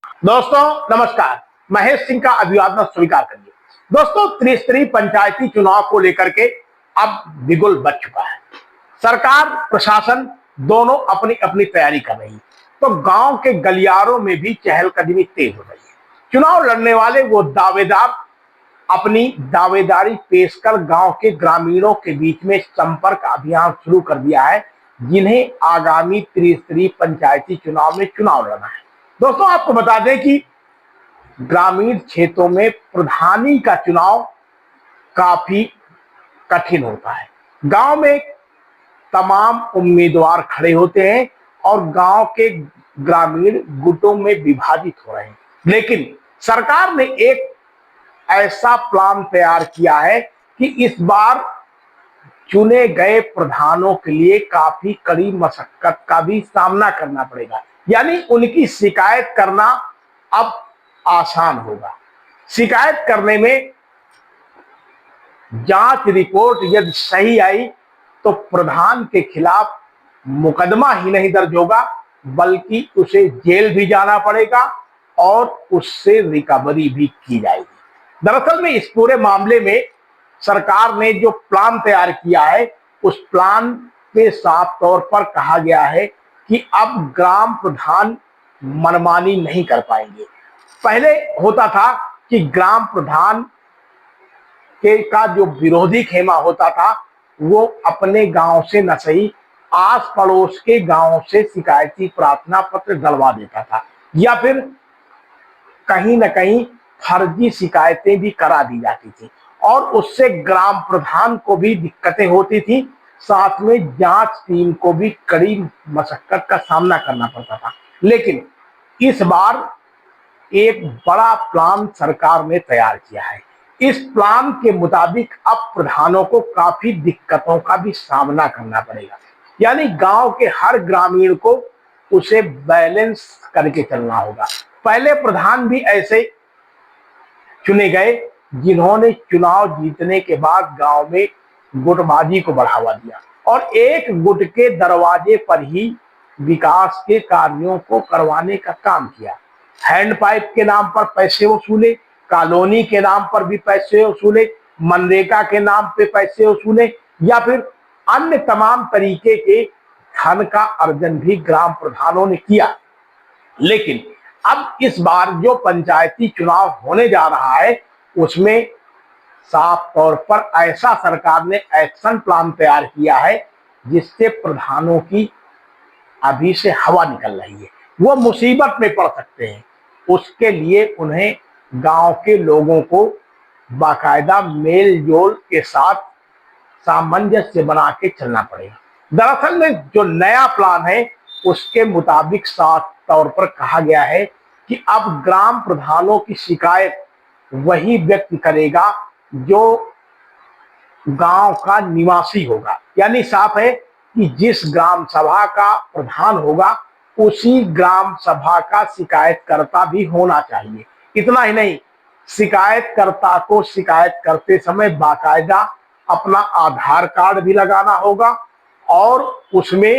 दोस्तों नमस्कार। महेश सिंह का अभिवादन स्वीकार करिए। दोस्तों, त्रिस्तरीय पंचायती चुनाव को लेकर के अब बिगुल बच चुका है। सरकार प्रशासन दोनों अपनी अपनी तैयारी कर रही है, तो गांव के गलियारों में भी चहलकदमी तेज हो रही है। चुनाव लड़ने वाले वो दावेदार अपनी दावेदारी पेश कर गांव के ग्रामीणों के बीच में संपर्क अभियान शुरू कर दिया है, जिन्हें आगामी त्रिस्तरीय पंचायती चुनाव में चुनाव लड़ना है। दोस्तों, आपको बता दें कि ग्रामीण क्षेत्रों में प्रधानी का चुनाव काफी कठिन होता है। गांव में तमाम उम्मीदवार खड़े होते हैं और गांव के ग्रामीण गुटों में विभाजित हो रहे हैं, लेकिन सरकार ने एक ऐसा प्लान तैयार किया है कि इस बार चुने गए प्रधानों के लिए काफी कड़ी मशक्कत का भी सामना करना पड़ेगा। यानी उनकी शिकायत करना अब आसान होगा। शिकायत करने में जांच रिपोर्ट यदि सही आई तो प्रधान के खिलाफ मुकदमा ही नहीं दर्ज होगा, बल्कि उसे जेल भी जाना पड़ेगा और उससे रिकवरी भी की जाएगी। दरअसल में इस पूरे मामले में सरकार ने जो प्लान तैयार किया है, उस प्लान पे साफ तौर पर कहा गया है कि अब ग्राम प्रधान मनमानी नहीं कर पाएंगे। पहले होता था कि ग्राम प्रधान के का जो विरोधी खेमा होता था, वो अपने गांव से न सही आस पड़ोस के गांव से शिकायती प्रार्थना पत्र डलवा देता था, या फिर कहीं न कहीं फर्जी शिकायतें भी करा दी जाती थी और उससे ग्राम प्रधान को भी दिक्कतें होती थी, साथ में जांच टीम को भी कड़ी मशक्कत का सामना करना पड़ता था। लेकिन इस बार एक बड़ा प्लान सरकार ने तैयार किया है। इस प्लान के मुताबिक अब प्रधानों को काफी दिक्कतों का भी सामना करना पड़ेगा। यानी गांव के हर ग्रामीण को उसे बैलेंस करके चलना होगा। पहले प्रधान भी ऐसे चुने गए जिन्होंने चुनाव जीतने के बाद गांव में गुटबाजी को बढ़ावा दिया और एक गुट के दरवाजे पर ही विकास के कार्यों को करवाने का काम किया। हैंडपाइप के नाम पर पैसे वसूले, कॉलोनी के नाम पर भी पैसे वसूले, मनरेगा के नाम पे पैसे वसूले, या फिर अन्य तमाम तरीके के धन का अर्जन भी ग्राम प्रधानों ने किया। लेकिन अब इस बार जो पंचायती चुनाव होने जा रहा है, उसमें साफ तौर पर ऐसा सरकार ने एक्शन प्लान तैयार किया है जिससे प्रधानों की अभी से हवा निकल रही है। वो मुसीबत में पड़ सकते हैं। उसके लिए उन्हें गांव के लोगों को बाकायदा मेल जोल के साथ सामंजस्य बना के चलना पड़ेगा। दरअसल में जो नया प्लान है, उसके मुताबिक साफ तौर पर कहा गया है कि अब ग्राम प्रधानों की शिकायत वही व्यक्ति करेगा जो गांव का निवासी होगा। यानी साफ है कि जिस ग्राम सभा का प्रधान होगा, उसी ग्राम सभा का शिकायतकर्ता भी होना चाहिए। इतना ही नहीं, शिकायतकर्ता को शिकायत करते समय बाकायदा अपना आधार कार्ड भी लगाना होगा और उसमें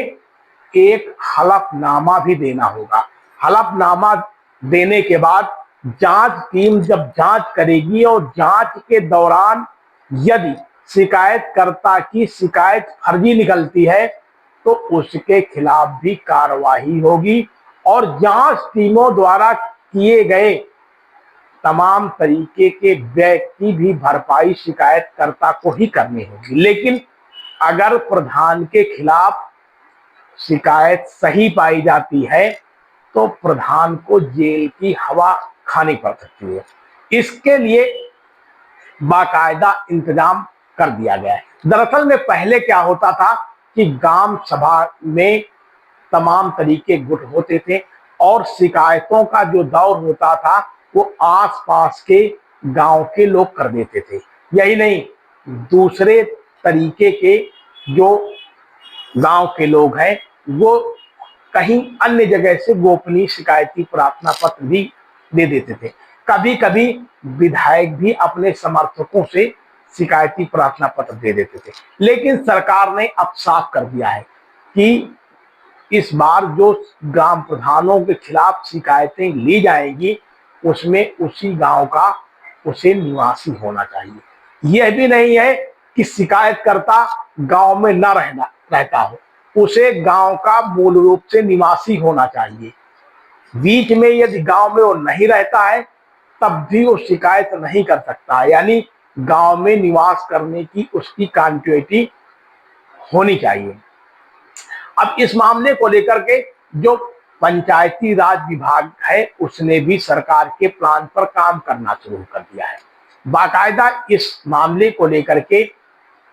एक हलफनामा भी देना होगा। हलफनामा देने के बाद जांच टीम जब जांच करेगी और जांच के दौरान यदि शिकायतकर्ता की शिकायत फर्जी निकलती है तो उसके खिलाफ भी कार्रवाई होगी और जांच टीमों द्वारा किए गए तमाम तरीके के व्यय की भी भरपाई शिकायतकर्ता को ही करनी होगी। लेकिन अगर प्रधान के खिलाफ शिकायत सही पाई जाती है तो प्रधान को जेल की हवा खानी पड़ सकती है। इसके लिए बाकायदा इंतजाम कर दिया गया है। दरअसल में पहले क्या होता था कि ग्राम सभा में तमाम तरीके गुट होते थे और शिकायतों का जो दौर होता था वो आसपास के गांव के लोग कर देते थे। यही नहीं, दूसरे तरीके के जो गांव के लोग हैं वो कहीं अन्य जगह से गोपनीय शिकायती प्रार्थना पत्र भी दे देते थे। कभी कभी विधायक भी अपने समर्थकों से शिकायती प्रार्थना पत्र दे देते थे। लेकिन सरकार ने अब साफ कर दिया है कि इस बार जो ग्राम प्रधानों के खिलाफ शिकायतें ली जाएंगी उसमें उसी गांव का उसे निवासी होना चाहिए। यह भी नहीं है कि शिकायतकर्ता गांव में न रहता हो, उसे गांव का मूल रूप से निवासी होना चाहिए। बीच में यदि गांव में वो नहीं रहता है तब भी वो शिकायत नहीं कर सकता है, यानी गांव में निवास करने की उसकी कंटिन्यूटी होनी चाहिए। अब इस मामले को लेकर के जो पंचायती राज विभाग है उसने भी सरकार के प्लान पर काम करना शुरू कर दिया है। बाकायदा इस मामले को लेकर के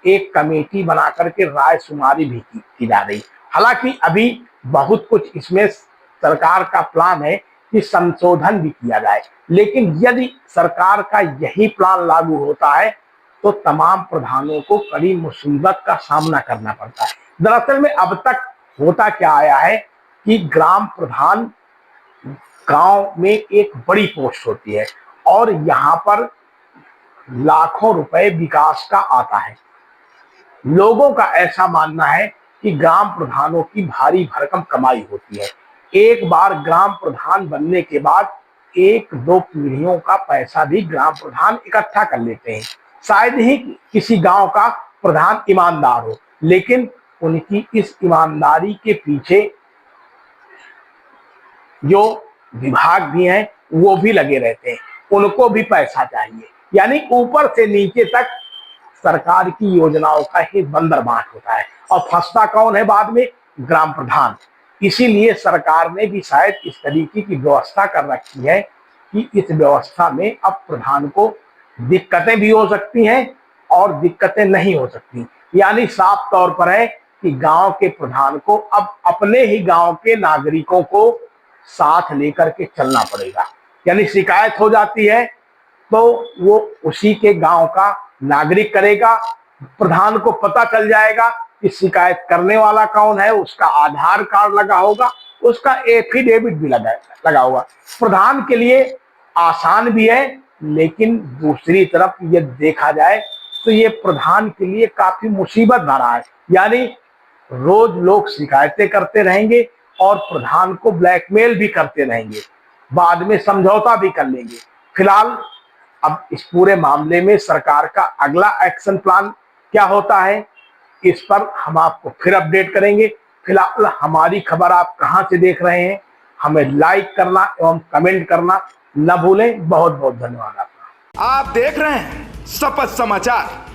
एक कमेटी बना करके राय शुमारी भी की जा रही। हालांकि अभी बहुत कुछ इसमें सरकार का प्लान है कि संशोधन भी किया जाए, लेकिन यदि सरकार का यही प्लान लागू होता है तो तमाम प्रधानों को कड़ी मुसीबत का सामना करना पड़ता है। दरअसल में अब तक होता क्या आया है कि ग्राम प्रधान गांव में एक बड़ी पोस्ट होती है और यहाँ पर लाखों रुपए विकास का आता है। लोगों का ऐसा मानना है कि ग्राम प्रधानों की भारी भरकम कमाई होती है। एक बार ग्राम प्रधान बनने के बाद एक दो पीढ़ियों का पैसा भी ग्राम प्रधान इकट्ठा कर लेते हैं। शायद ही किसी गांव का प्रधान ईमानदार हो, लेकिन उनकी इस ईमानदारी के पीछे जो विभाग भी हैं वो भी लगे रहते हैं, उनको भी पैसा चाहिए। यानी ऊपर से नीचे तक सरकार की योजनाओं का ही बंदरबाट होता है और फंसता कौन है बाद में? ग्राम प्रधान। इसीलिए सरकार ने भी शायद इस तरीके की व्यवस्था कर रखी है कि इस व्यवस्था में अब प्रधान को दिक्कतें भी हो सकती हैं और दिक्कतें नहीं हो सकती। यानी साफ तौर पर है कि गांव के प्रधान को अब अपने ही गांव के नागरिकों को साथ लेकर के चलना पड़ेगा। यानी शिकायत हो जाती है तो वो उसी के गांव का नागरिक करेगा। प्रधान को पता चल जाएगा कि शिकायत करने वाला कौन है, उसका आधार कार्ड लगा होगा, उसका एफिडेविट भी लगा होगा। प्रधान के लिए आसान भी है, लेकिन दूसरी तरफ ये देखा जाए तो ये प्रधान के लिए काफी मुसीबत भरा है। यानी रोज लोग शिकायतें करते रहेंगे और प्रधान को ब्लैकमेल भी करते रहेंगे, बाद में समझौता भी कर लेंगे। फिलहाल अब इस पूरे मामले में सरकार का अगला एक्शन प्लान क्या होता है, इस पर हम आपको फिर अपडेट करेंगे। फिलहाल हमारी खबर आप कहां से देख रहे हैं, हमें लाइक करना एवं कमेंट करना न भूलें। बहुत बहुत धन्यवाद आपका। आप देख रहे हैं शपथ समाचार।